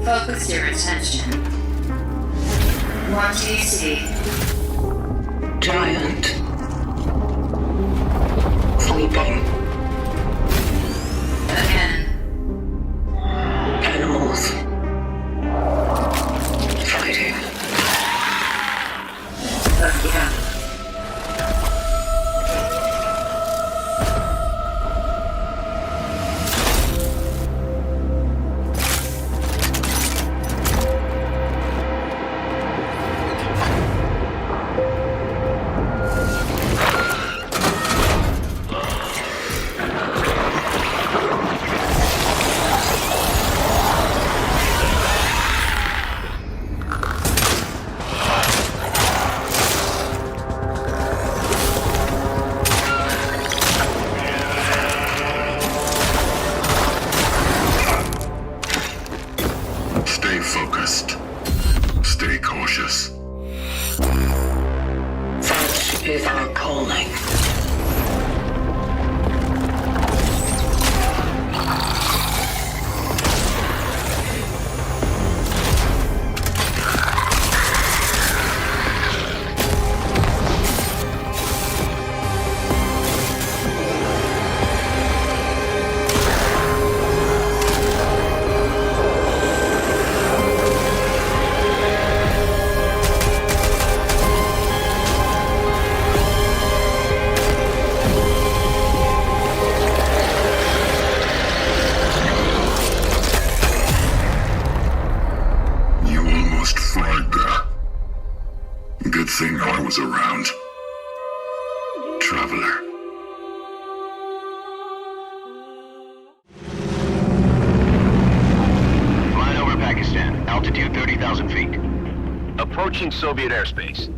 Focus your attention. What do you see? Giant. Sleeping. Again. Animals. Fighting. Again. Stay focused. Stay cautious. Such is our calling. You almost fried there. Good thing I was around. Traveler. Flying over Pakistan, altitude 30,000 feet. Approaching Soviet airspace.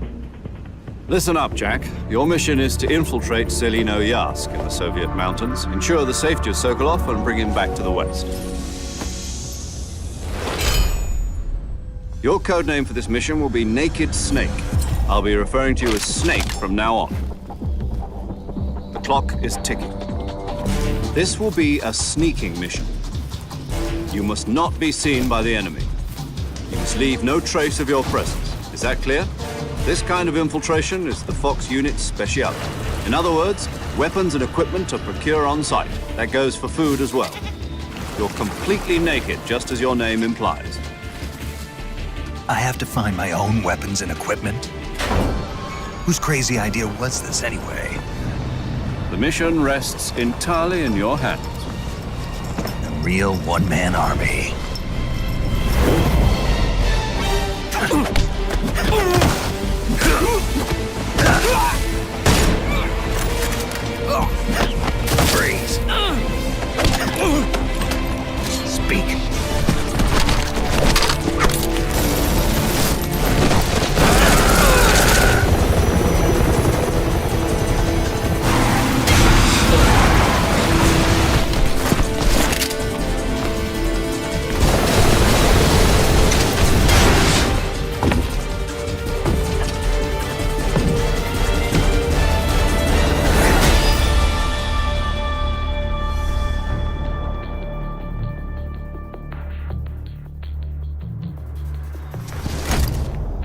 Listen up, Jack. Your mission is to infiltrate Selino-Yask in the Soviet mountains, ensure the safety of Sokolov, and bring him back to the west. Your codename for this mission will be Naked Snake. I'll be referring to you as Snake from now on. The clock is ticking. This will be a sneaking mission. You must not be seen by the enemy. You must leave no trace of your presence. Is that clear? This kind of infiltration is the Fox unit's speciality. In other words, weapons and equipment to procure on site. That goes for food as well. You're completely naked, just as your name implies. I have to find my own weapons and equipment? Whose crazy idea was this anyway? The mission rests entirely in your hands. A real one-man army. Freeze. Speak.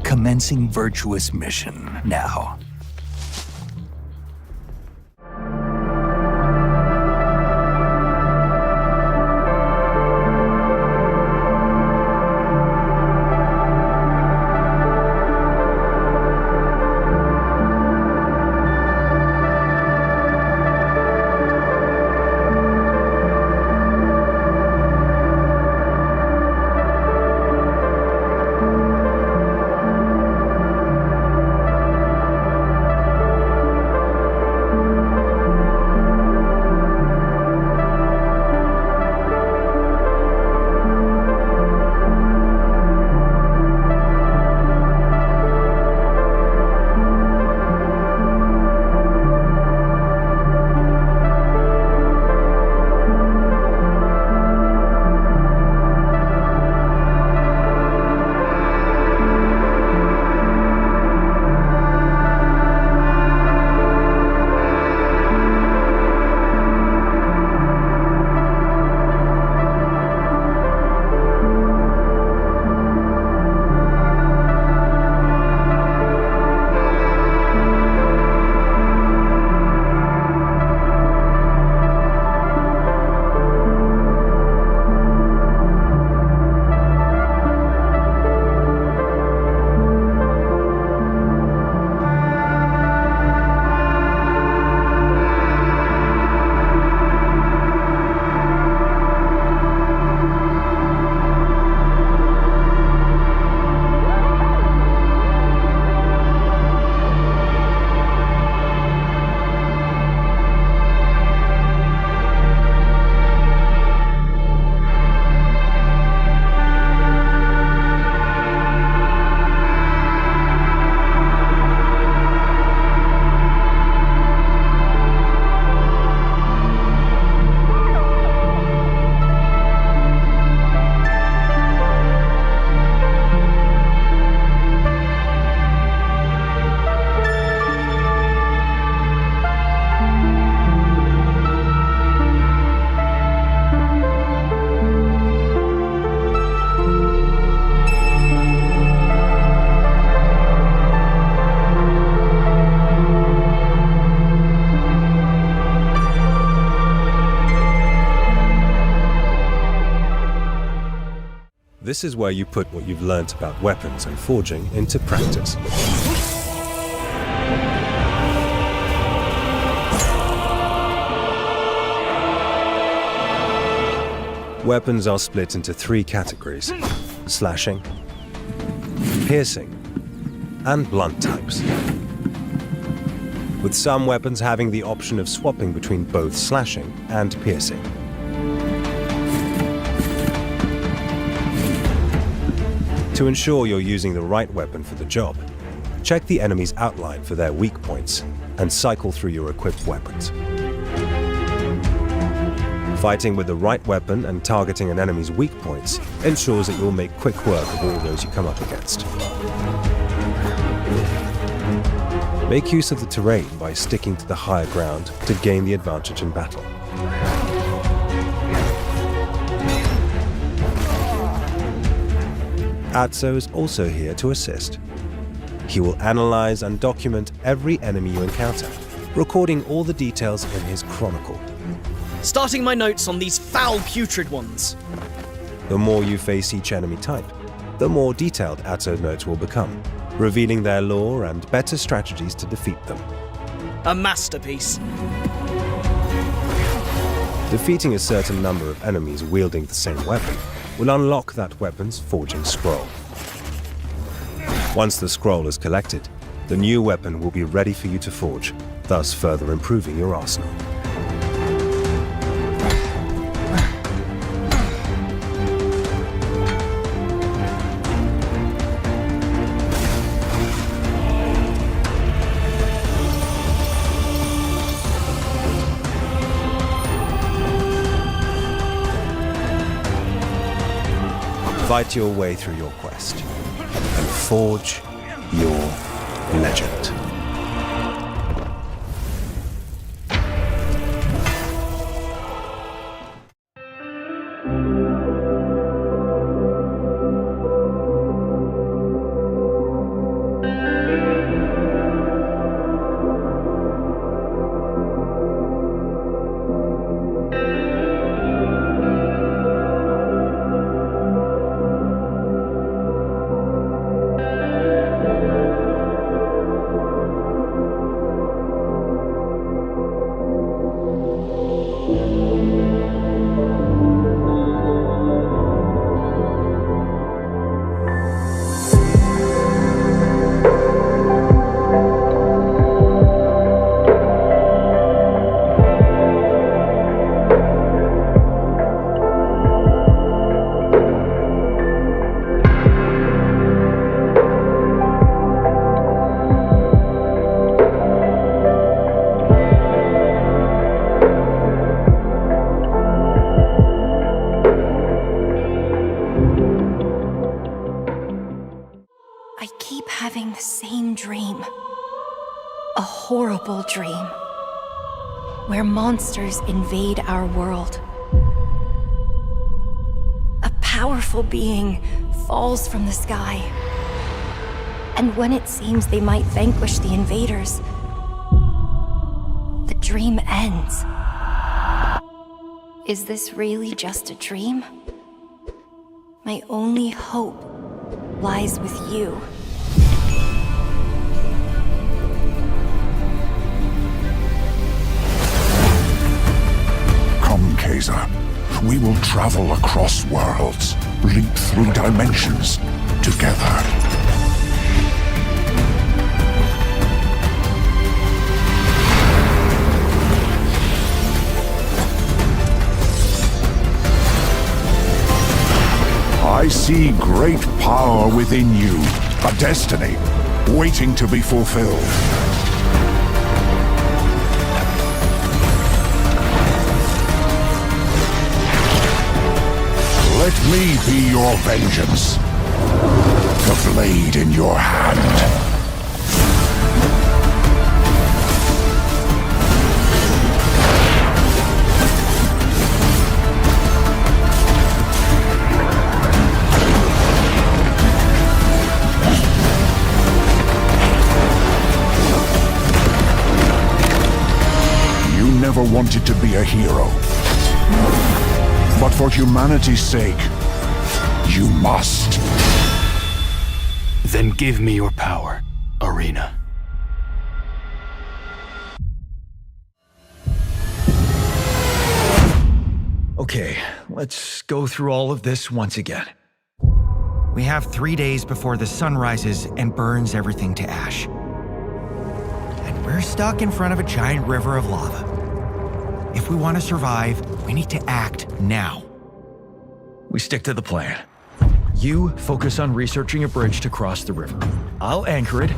Commencing virtuous mission now. This is where you put what you've learnt about weapons and forging into practice. Weapons are split into 3 categories: slashing, piercing, and blunt types, with some weapons having the option of swapping between both slashing and piercing. To ensure you're using the right weapon for the job, check the enemy's outline for their weak points and cycle through your equipped weapons. Fighting with the right weapon and targeting an enemy's weak points ensures that you'll make quick work of all those you come up against. Make use of the terrain by sticking to the higher ground to gain the advantage in battle. Atso is also here to assist. He will analyze and document every enemy you encounter, recording all the details in his chronicle. Starting my notes on these foul putrid ones. The more you face each enemy type, the more detailed Atso's notes will become, revealing their lore and better strategies to defeat them. A masterpiece. Defeating a certain number of enemies wielding the same weapon will unlock that weapon's forging scroll. Once the scroll is collected, the new weapon will be ready for you to forge, thus further improving your arsenal. Fight your way through your quest and forge your legend. having the same dream. A horrible dream. Where monsters invade our world. A powerful being falls from the sky. And when it seems they might vanquish the invaders, the dream ends. Is this really just a dream? My only hope lies with you. Come, Kaiser. We will travel across worlds, leap through dimensions, together. I see great power within you, a destiny waiting to be fulfilled. Let me be your vengeance, the blade in your hand. Never wanted to be a hero. But for humanity's sake, you must. Then give me your power, Arena. Okay, let's go through all of this once again. We have 3 days before the sun rises and burns everything to ash. And we're stuck in front of a giant river of lava. If we want to survive, we need to act now. We stick to the plan. You focus on researching a bridge to cross the river. I'll anchor it,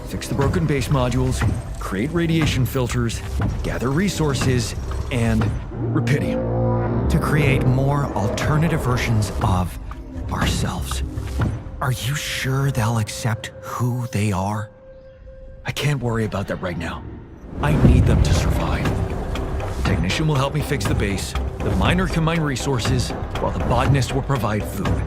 fix the broken base modules, create radiation filters, gather resources, and rupidium. To create more alternative versions of ourselves. Are you sure they'll accept who they are? I can't worry about that right now. I need them to survive. The technician will help me fix the base, the miner can mine resources, while the botanist will provide food.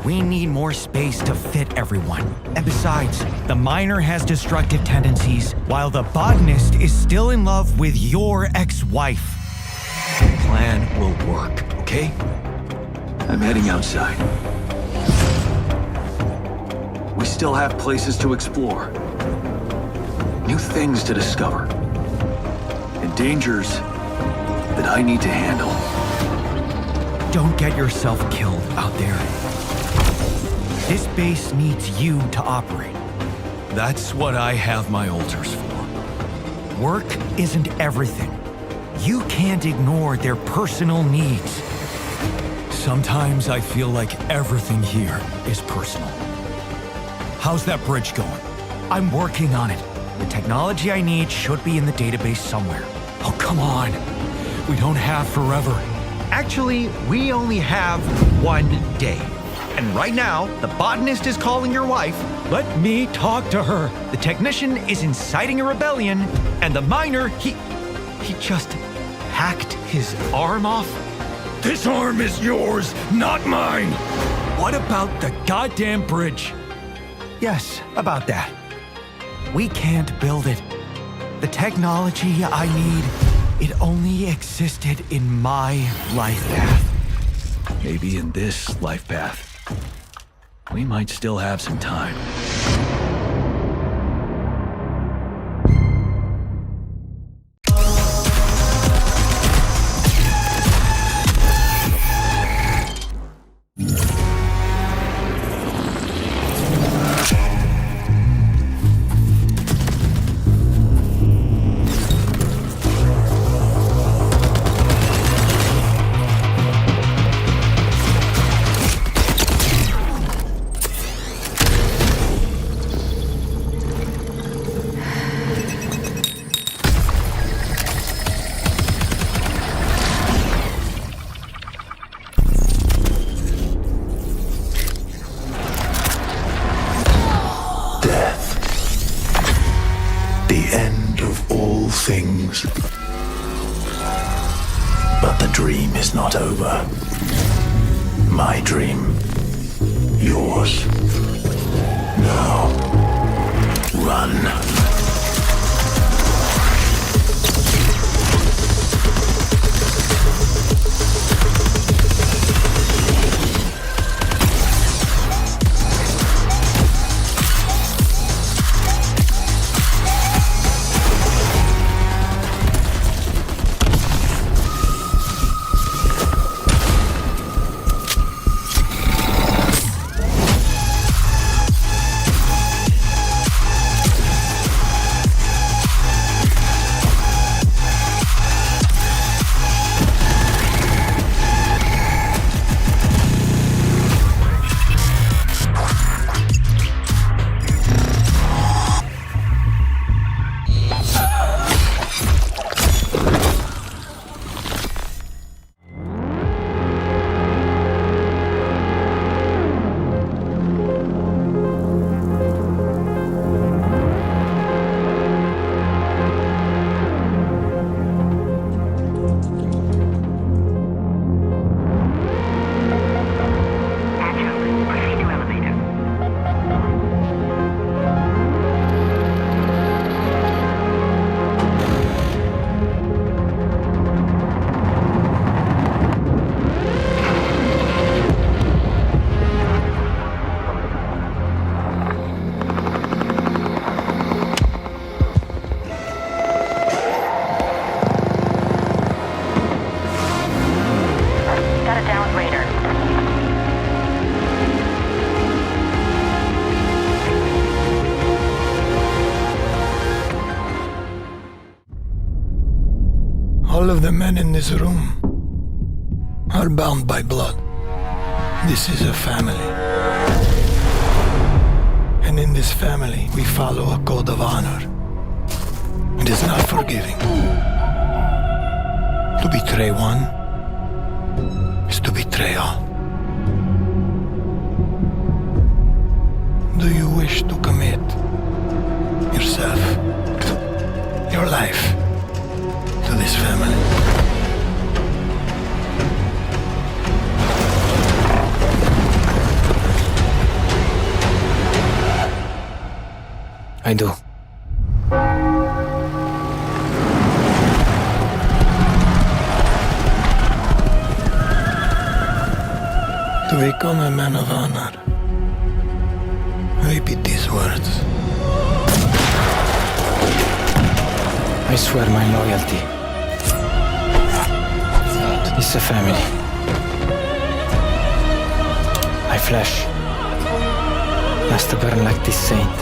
We need more space to fit everyone. And besides, the miner has destructive tendencies, while the botanist is still in love with your ex-wife. The plan will work, okay? I'm heading outside. We still have places to explore, new things to discover, and dangers that I need to handle. Don't get yourself killed out there. This base needs you to operate. That's what I have my altars for. Work isn't everything. You can't ignore their personal needs. Sometimes I feel like everything here is personal. How's that bridge going? I'm working on it. The technology I need should be in the database somewhere. Oh, come on. We don't have forever. Actually, we only have 1 day. And right now, the botanist is calling your wife. Let me talk to her. The technician is inciting a rebellion, and the miner, he just hacked his arm off. This arm is yours, not mine! What about the goddamn bridge? Yes, about that. We can't build it. The technology I need, it only existed in my life path. Maybe in this life path, we might still have some time. Things. But the dream is not over. My dream. Yours. Now. Run. of the men in this room are bound by blood. This is a family. And in this family, we follow a code of honor. It is not forgiving. To betray one is to betray all. Do you wish to commit yourself, your life, to this family? I do. To become a man of honor, repeat these words. I swear my loyalty to this family. My flesh has to burn like this saint.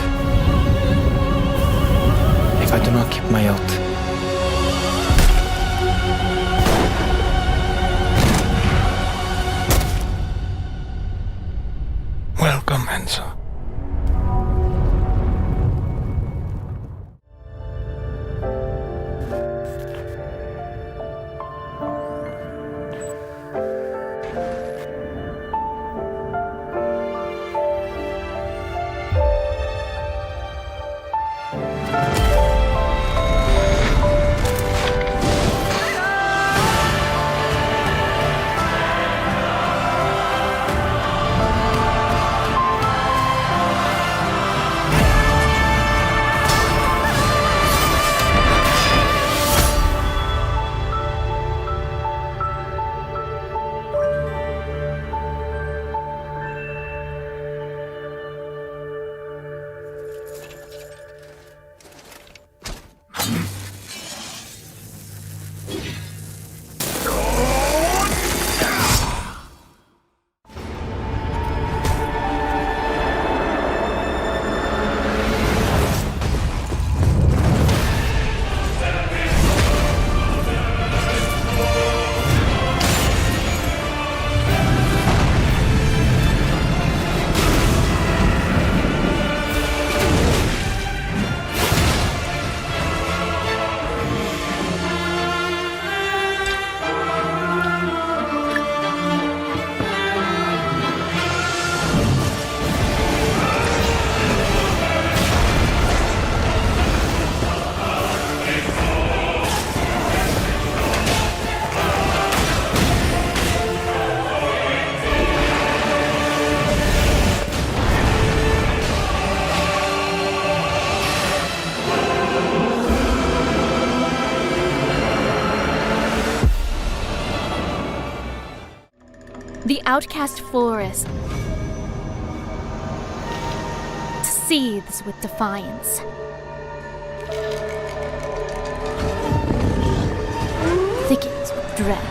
If I do not keep my oath. Welcome, Enzo. The outcast forest seethes with defiance. Thickens with dread.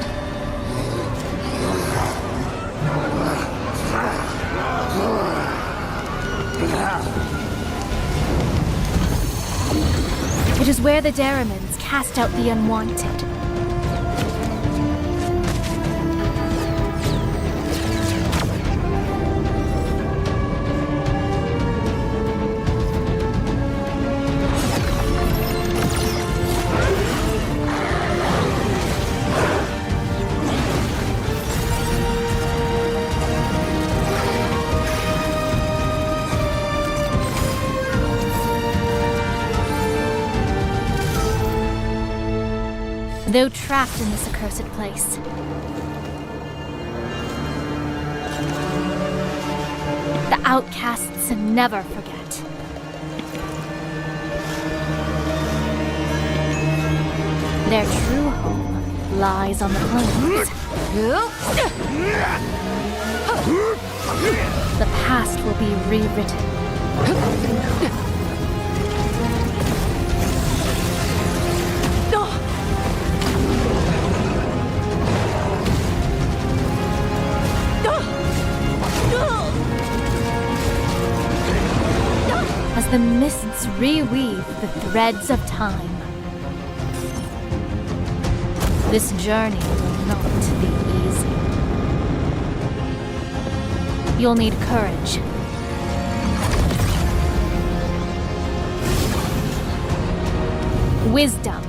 It is where the Daramans cast out the unwanted. Though trapped in this accursed place, the outcasts never forget. Their true home lies on the plains. The past will be rewritten. As the mists reweave the threads of time. This journey will not be easy. You'll need courage. Wisdom.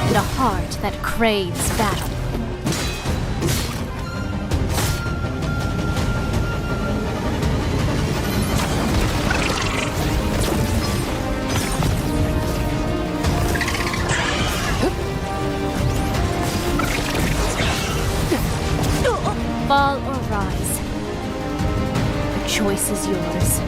And a heart that craves battle. Fall or rise. The choice is yours.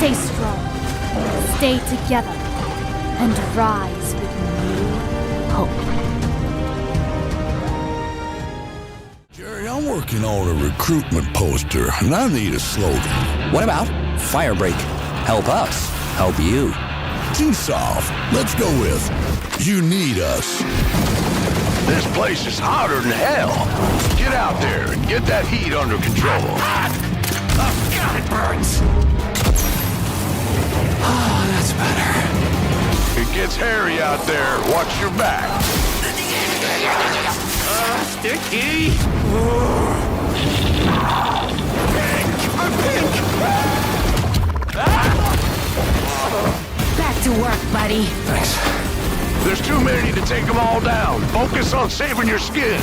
Stay strong, stay together, and rise with new hope. Jerry, I'm working on a recruitment poster, and I need a slogan. What about FIREBREAK? Help us, help you. G-Solve. Let's go with You Need Us. This place is hotter than hell. Get out there and get that heat under control. Oh, God, it burns. Oh, that's better. It gets hairy out there. Watch your back. Sticky. Back to work, buddy. Thanks. There's too many to take them all down. Focus on saving your skin.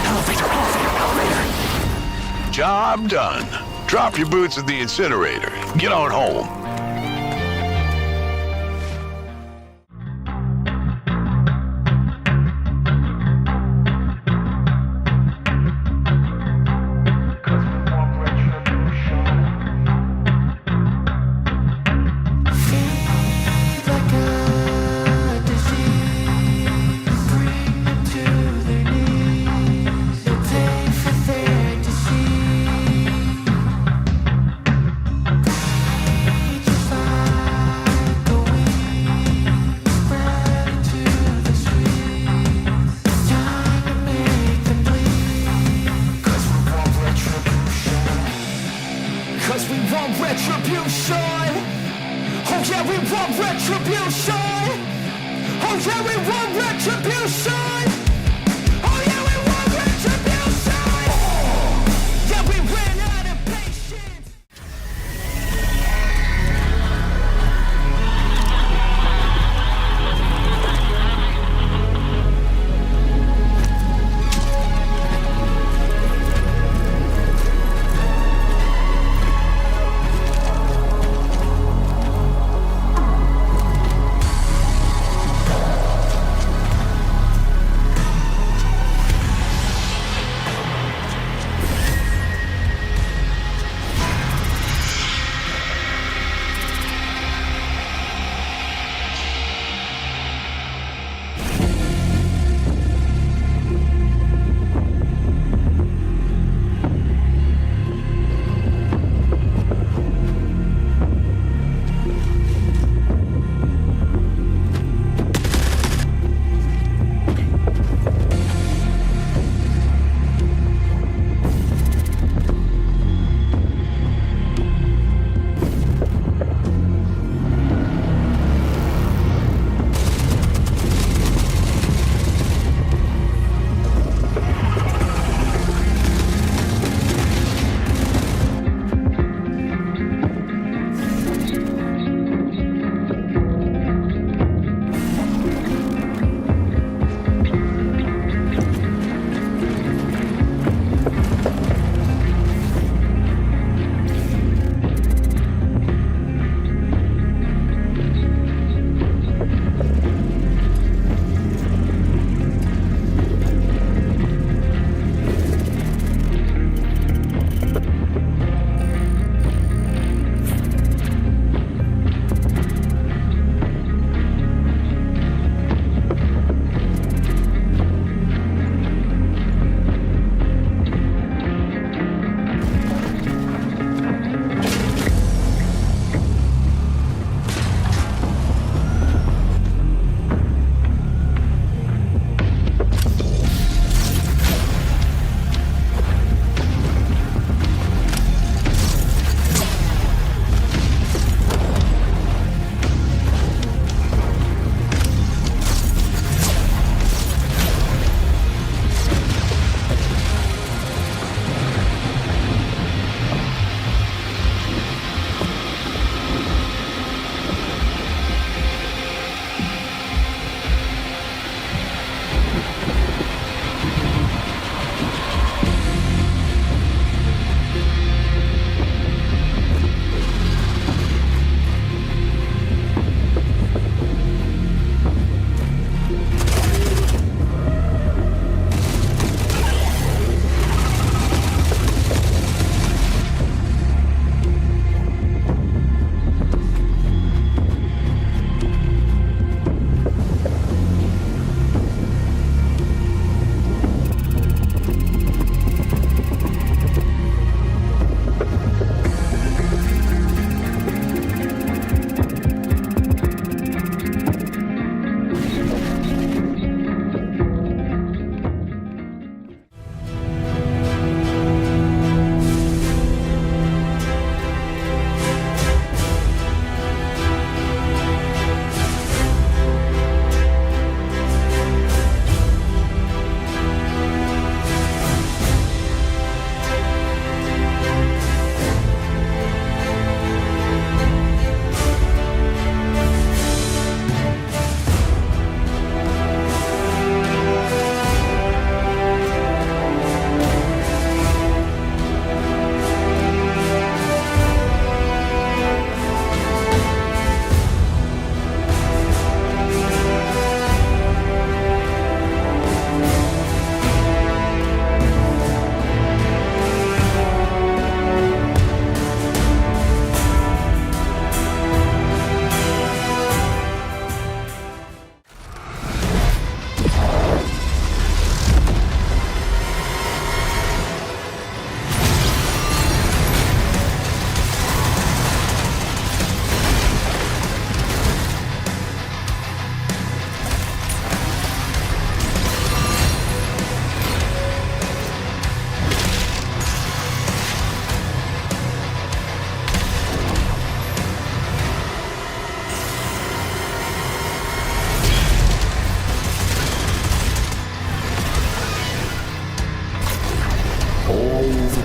Elevator. Job done. Drop your boots at the incinerator. Get on home.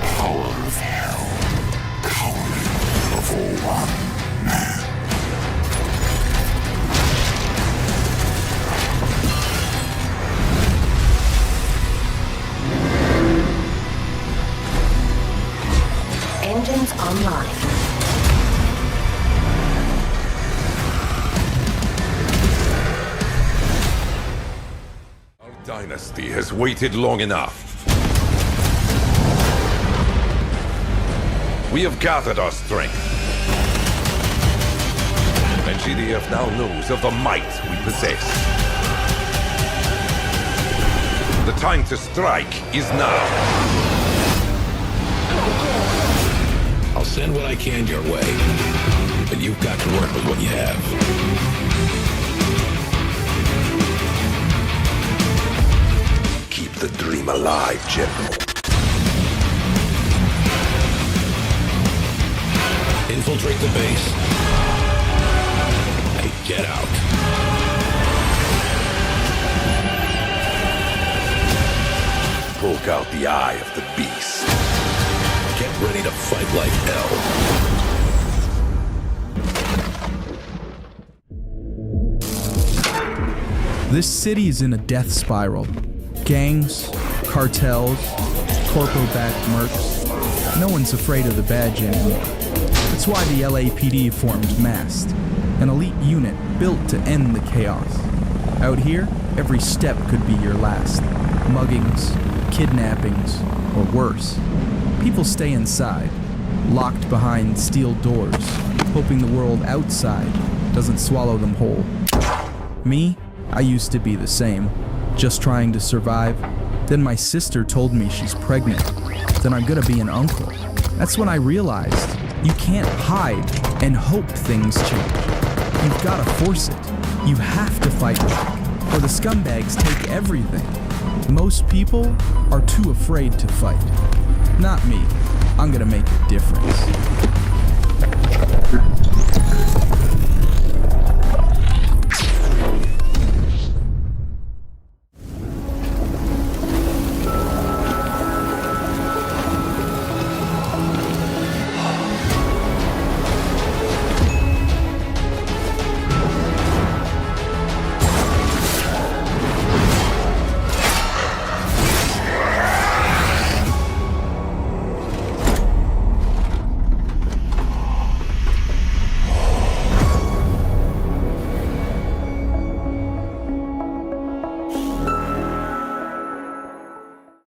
power of hell, cowering of one man. Engines online. Our dynasty has waited long enough. We have gathered our strength. And GDF now knows of the might we possess. The time to strike is now. I'll send what I can your way, but you've got to work with what you have. Keep the dream alive, General. Infiltrate the base. Hey, get out. Poke out the eye of the beast. Get ready to fight like hell. This city is in a death spiral. Gangs, cartels, corpo-backed mercs. No one's afraid of the badge anymore. That's why the L.A.P.D. formed MAST, an elite unit built to end the chaos. Out here, every step could be your last. Muggings, kidnappings, or worse. People stay inside, locked behind steel doors, hoping the world outside doesn't swallow them whole. Me, I used to be the same, just trying to survive. Then my sister told me she's pregnant. Then I'm gonna be an uncle. That's when I realized you can't hide and hope things change. You've gotta force it. You have to fight back, or the scumbags take everything. Most people are too afraid to fight. Not me. I'm gonna make a difference.